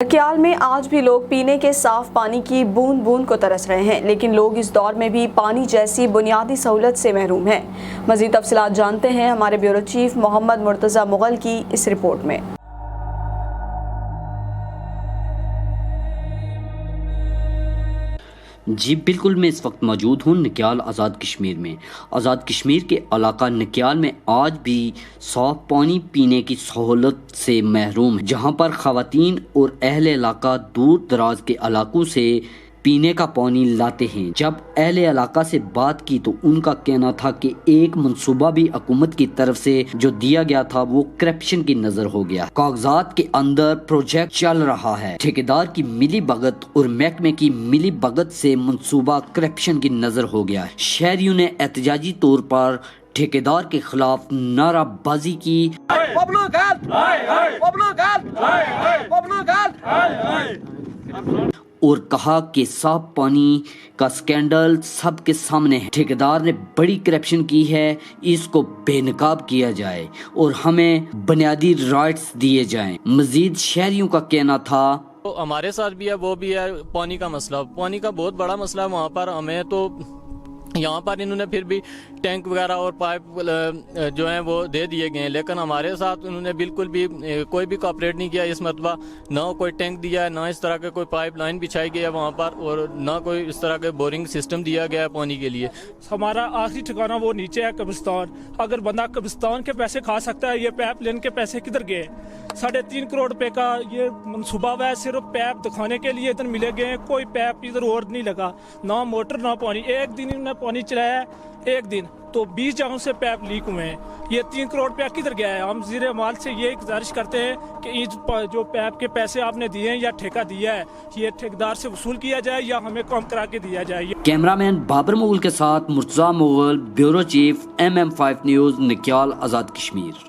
نکیال میں آج بھی لوگ پینے کے صاف پانی کی بوند بوند کو ترس رہے ہیں، لیکن لوگ اس دور میں بھی پانی جیسی بنیادی سہولت سے محروم ہیں۔ مزید تفصیلات جانتے ہیں ہمارے بیورو چیف محمد مرتضی مغل کی اس رپورٹ میں۔ جی بالکل، میں اس وقت موجود ہوں نکیال آزاد کشمیر میں۔ آزاد کشمیر کے علاقہ نکیال میں آج بھی صاف پانی پینے کی سہولت سے محروم ہے، جہاں پر خواتین اور اہل علاقہ دور دراز کے علاقوں سے پینے کا پانی لاتے ہیں۔ جب اہل علاقہ سے بات کی تو ان کا کہنا تھا کہ ایک منصوبہ بھی حکومت کی طرف سے جو دیا گیا تھا وہ کرپشن کی نظر ہو گیا۔ کاغذات کے اندر پروجیکٹ چل رہا ہے، ٹھیکیدار کی ملی بھگت اور محکمے کی ملی بھگت سے منصوبہ کرپشن کی نظر ہو گیا ہے۔ شہریوں نے احتجاجی طور پر ٹھیکیدار کے خلاف نعرہ بازی کی اور کہا کہ صاف پانی کا سکینڈل سب کے سامنے ہے، ٹھیکیدار نے بڑی کرپشن کی ہے، اس کو بے نقاب کیا جائے اور ہمیں بنیادی رائٹس دیے جائیں۔ مزید شہریوں کا کہنا تھا ہمارے ساتھ بھی ہے، وہ بھی ہے پانی کا مسئلہ، پانی کا بہت بڑا مسئلہ ہے وہاں پر۔ ہمیں تو یہاں پر انہوں نے پھر بھی ٹینک وغیرہ اور پائپ جو ہیں وہ دے دیے گئے ہیں، لیکن ہمارے ساتھ انہوں نے بالکل بھی کوئی بھی کوآپریٹ نہیں کیا اس مرتبہ۔ نہ کوئی ٹینک دیا ہے، نہ اس طرح کے کوئی پائپ لائن بچھائی گئی ہے وہاں پر، اور نہ کوئی اس طرح کے بورنگ سسٹم دیا گیا ہے پانی کے لیے۔ ہمارا آخری ٹھکانہ وہ نیچے ہے قبرستان۔ اگر بندہ قبرستان کے پیسے کھا سکتا ہے، یہ پیپ لین کے پیسے کدھر گئے؟ 3.5 کروڑ روپے کا یہ منصوبہ ہوا ہے، صرف پیپ دکھانے کے لیے ادھر ملے گئے ہیں، کوئی پیپ ادھر اور نہیں لگا، نہ موٹر نہ پانی۔ ایک دن انہوں نے پانی چلایا ہے، ایک دن تو 20 جگہوں سے پیپ لیک ہوئے ہیں۔ یہ 3 کروڑ روپیہ کدھر گیا ہے؟ ہم زیر مال سے یہ گزارش کرتے ہیں کہ جو پیپ کے پیسے آپ نے دیے ہیں یا ٹھیکہ دیا ہے، یہ ٹھیکیدار سے وصول کیا جائے یا ہمیں کام کرا کے دیا جائے۔ کیمرہ مین بابر مغل کے ساتھ Murtaza Mughal, bureau chief MM5 news, Nakyal Azad Kashmir.